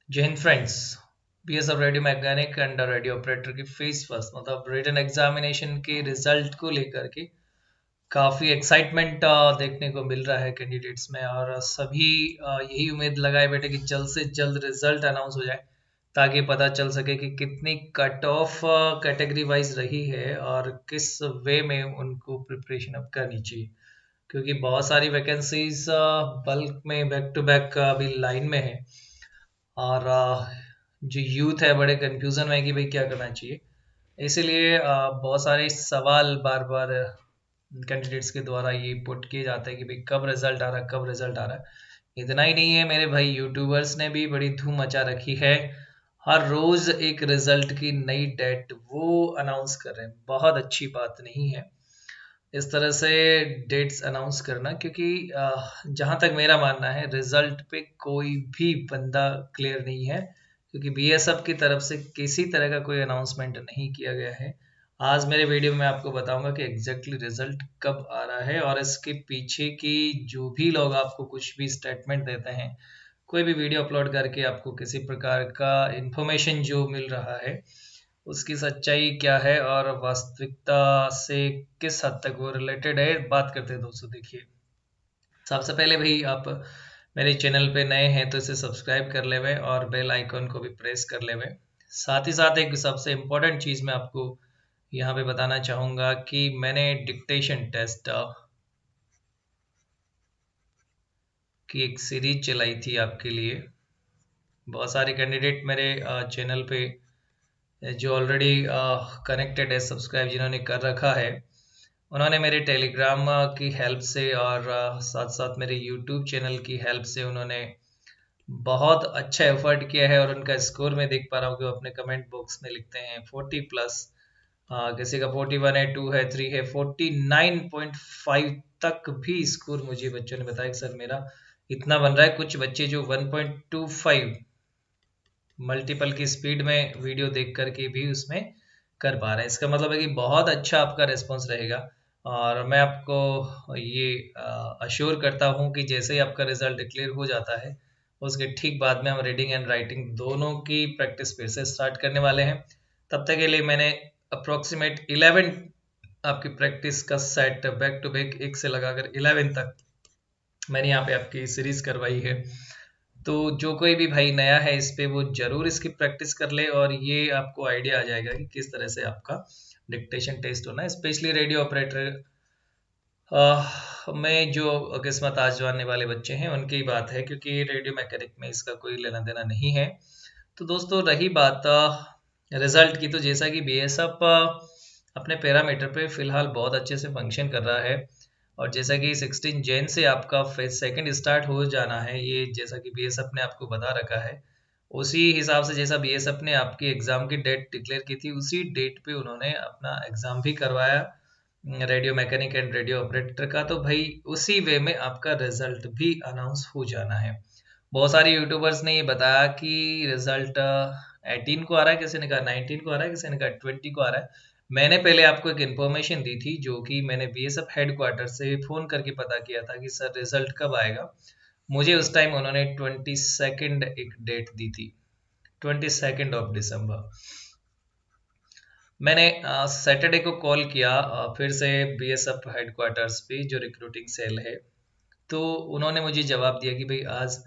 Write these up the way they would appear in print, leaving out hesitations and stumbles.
जय हिंद friends. BS of radio mechanic and radio operator की फेज फर्स्ट मतलब रिटन एग्जामिनेशन के रिजल्ट को लेकर के काफ़ी एक्साइटमेंट देखने को मिल रहा है कैंडिडेट्स में और सभी यही उम्मीद लगाए बैठे कि जल्द से जल्द रिजल्ट अनाउंस हो जाए ताकि पता चल सके कि कितनी कट ऑफ कैटेगरी वाइज रही है और किस वे में उनको प्रिपरेशन अब करनी चाहिए, क्योंकि बहुत सारी वैकेंसीज बल्क में बैक टू बैक अभी लाइन में है और जो यूथ है बड़े कंफ्यूजन में है कि भाई क्या करना चाहिए। इसीलिए बहुत सारे सवाल बार बार कैंडिडेट्स के द्वारा ये पुट किए जाते हैं कि भाई कब रिजल्ट आ रहा है, कब रिजल्ट आ रहा है। इतना ही नहीं है, मेरे भाई यूट्यूबर्स ने भी बड़ी धूम मचा रखी है। हर रोज एक रिजल्ट की नई डेट वो अनाउंस कर रहे हैं। बहुत अच्छी बात नहीं है इस तरह से डेट्स अनाउंस करना, क्योंकि जहाँ तक मेरा मानना है रिजल्ट पे कोई भी बंदा क्लियर नहीं है, क्योंकि बीएसएफ की तरफ से किसी तरह का कोई अनाउंसमेंट नहीं किया गया है। आज मेरे वीडियो में आपको बताऊंगा कि एग्जैक्टली रिजल्ट कब आ रहा है और इसके पीछे की जो भी लोग आपको कुछ भी स्टेटमेंट देते हैं, कोई भी वीडियो अपलोड करके आपको किसी प्रकार का इंफॉर्मेशन जो मिल रहा है उसकी सच्चाई क्या है और वास्तविकता से किस हद तक वो रिलेटेड है, बात करते हैं दोस्तों। देखिए, सबसे पहले भाई आप मेरे चैनल पे नए हैं तो इसे सब्सक्राइब कर लेवे और बेल आइकन को भी प्रेस कर लेवे। साथ ही साथ एक सबसे इम्पोर्टेंट चीज़ मैं आपको यहाँ पे बताना चाहूँगा कि मैंने डिक्टेशन टेस्ट की एक सीरीज चलाई थी आपके लिए। बहुत सारे कैंडिडेट मेरे चैनल पे जो ऑलरेडी कनेक्टेड है, सब्सक्राइब जिन्होंने कर रखा है, उन्होंने मेरे टेलीग्राम की हेल्प से और साथ साथ मेरे यूट्यूब चैनल की हेल्प से उन्होंने बहुत अच्छा एफर्ट किया है और उनका स्कोर मैं देख पा रहा हूँ कि वो अपने कमेंट बॉक्स में लिखते हैं 40+। किसी का 41 है, 2 है, 3 है, 49.5 तक भी स्कोर मुझे बच्चों ने बताया कि सर मेरा इतना बन रहा है। कुछ बच्चे जो 1.25 मल्टीपल की स्पीड में वीडियो देख करके भी उसमें कर पा रहे हैं। इसका मतलब है कि बहुत अच्छा आपका रिस्पॉन्स रहेगा और मैं आपको ये अश्योर करता हूँ कि जैसे ही आपका रिजल्ट डिक्लेयर हो जाता है उसके ठीक बाद में हम रीडिंग एंड राइटिंग दोनों की प्रैक्टिस फिर से स्टार्ट करने वाले हैं। तब तक के लिए मैंने अप्रोक्सीमेट 11 आपकी प्रैक्टिस का सेट बैक टू बैक एक से लगाकर 11 तक मैंने यहाँ पे आपकी सीरीज करवाई है। तो जो कोई भी भाई नया है इस पे वो जरूर इसकी प्रैक्टिस कर ले और ये आपको आइडिया आ जाएगा कि किस तरह से आपका डिक्टेशन टेस्ट होना है। स्पेशली रेडियो ऑपरेटर में जो किस्मत आजमाने वाले बच्चे हैं उनकी बात है, क्योंकि रेडियो मैकेनिक में इसका कोई लेना देना नहीं है। तो दोस्तों रही बात रिजल्ट की, तो जैसा कि बीएसएफ अपने पैरामीटर पे फिलहाल बहुत अच्छे से फंक्शन कर रहा है और जैसा कि 16 जैन से आपका फेज सेकंड स्टार्ट हो जाना है, ये जैसा कि बीएसएफ ने आपको बता रखा है, उसी हिसाब से जैसा बीएसएफ ने आपकी एग्जाम की डेट डिक्लेयर की थी उसी डेट पे उन्होंने अपना एग्जाम भी करवाया radio mechanic and radio operator का। तो भाई उसी वे में आपका रिजल्ट भी अनाउंस हो जाना है। बहुत सारे यूट्यूबर्स ने ये बताया कि रिजल्ट 18 को आ रहा है, किसी ने कहा 19 को आ रहा है, किसी ने कहा 20 को आ रहा है। मैंने पहले आपको एक इन्फॉर्मेशन दी थी जो कि मैंने बीएसएफ हेडक्वार्टर से फोन करके पता किया था कि सर रिजल्ट कब आएगा। मुझे उस टाइम उन्होंने 22 एक डेट दी थी, 22 मैंने सैटरडे को कॉल किया फिर से बीएसएफ हेडक्वार्टर्स पे जो रिक्रूटिंग सेल है। तो उन्होंने मुझे जवाब दिया कि भाई आज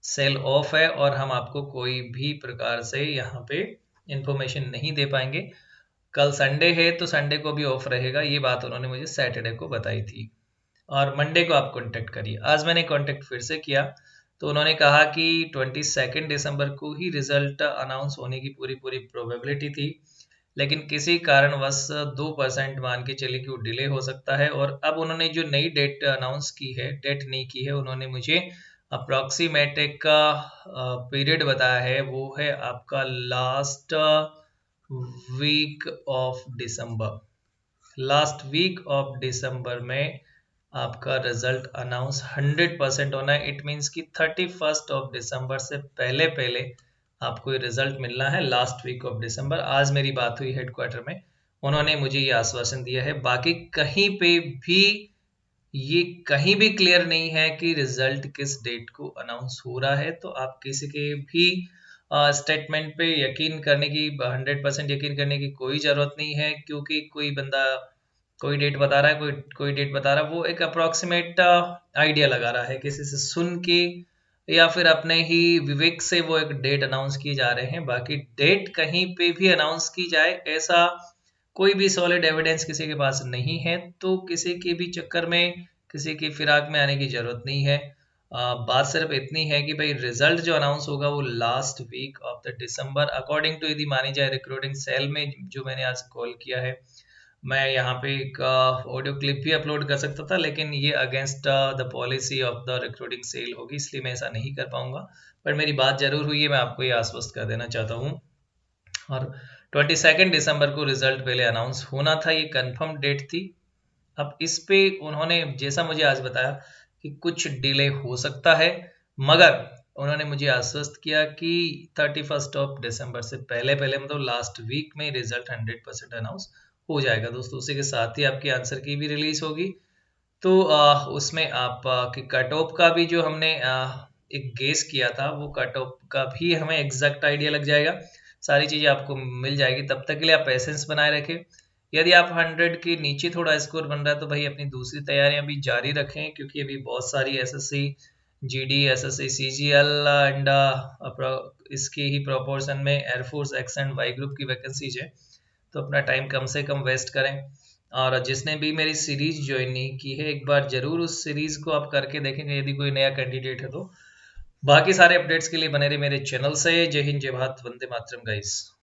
सेल ऑफ है और हम आपको कोई भी प्रकार से यहाँ पे इंफॉर्मेशन नहीं दे पाएंगे। कल संडे है तो संडे को भी ऑफ रहेगा, ये बात उन्होंने मुझे सैटरडे को बताई थी और मंडे को आप कांटेक्ट करिए। आज मैंने कांटेक्ट फिर से किया तो उन्होंने कहा कि 22 दिसंबर को ही रिजल्ट अनाउंस होने की पूरी पूरी प्रोबेबिलिटी थी, लेकिन किसी कारणवश 2% मान के चलिए कि वो डिले हो सकता है। और अब उन्होंने जो नई डेट अनाउंस की है, डेट नहीं की है, उन्होंने मुझे अप्रॉक्सीमेट एक पीरियड बताया है, वो है आपका last week of December. Last week of December में आपका रिजल्ट अनाउंस 100% होना है। इट मीन्स कि 31 से पहले पहले आपको ये रिजल्ट मिलना है लास्ट वीक ऑफ दिसंबर। आज मेरी बात हुई हेडक्वार्टर में, उन्होंने मुझे ये आश्वासन दिया है। बाकी कहीं पे भी ये कहीं भी क्लियर नहीं है कि रिजल्ट किस डेट को अनाउंस हो रहा है। तो आप किसी के भी स्टेटमेंट पे यकीन करने की 100% यकीन करने की कोई ज़रूरत नहीं है, क्योंकि कोई बंदा कोई डेट बता रहा है, कोई कोई डेट बता रहा है, वो एक अप्रॉक्सीमेट आइडिया लगा रहा है किसी से सुन के, या फिर अपने ही विवेक से वो एक डेट अनाउंस किए जा रहे हैं। बाकी डेट कहीं पे भी अनाउंस की जाए, ऐसा कोई भी सॉलिड एविडेंस किसी के पास नहीं है, तो किसी के भी चक्कर में, किसी की फिराक में आने की जरूरत नहीं है। बात सिर्फ इतनी है कि भाई रिजल्ट जो अनाउंस होगा वो last week of the December, according to, यदि मानी जाए रिक्रूटिंग सेल में जो मैंने आज कॉल किया है। मैं यहाँ पे एक ऑडियो क्लिप भी अपलोड कर सकता था, लेकिन ये against the policy of the recruiting cell होगी, इसलिए मैं ऐसा नहीं कर पाऊंगा। पर मेरी बात जरूर हुई है, मैं आपको ये आश्वस्त कर देना चाहता हूँ। और 22 दिसंबर को रिजल्ट पहले अनाउंस होना था, ये कंफर्म डेट थी। अब इस पे उन्होंने जैसा मुझे आज बताया कि कुछ डिले हो सकता है, मगर उन्होंने मुझे आश्वस्त किया कि 31 दिसंबर से पहले पहले, मतलब लास्ट वीक में रिजल्ट 100% अनाउंस हो जाएगा दोस्तों। उसी के साथ ही आपकी आंसर की भी रिलीज होगी। तो उसमें आप कि कट ऑफ का भी जो हमने एक गेस किया था, वो कट ऑफ का भी हमें एग्जैक्ट आइडिया लग जाएगा। सारी चीजें आपको मिल जाएगी। तब तक के लिए आप पेशेंस बनाए रखें। यदि आप 100 के नीचे थोड़ा स्कोर बन रहा है, तो भाई अपनी दूसरी तैयारियां भी जारी रखें, क्योंकि अभी बहुत सारी SSC, GD, SSC, CGL and इसके ही प्रोपोर्शन में air force X and Y group की वैकेंसीज है। तो अपना टाइम कम से कम वेस्ट करें। और जिसने भी मेरी सीरीज ज्वाइन नहीं की है, एक बार जरूर उस सीरीज को आप करके देखेंगे, यदि कोई नया कैंडिडेट है तो। बाकी सारे अपडेट्स के लिए बने रहे मेरे चैनल से। जय हिंद, जय भारत, वंदे मातरम गाइस।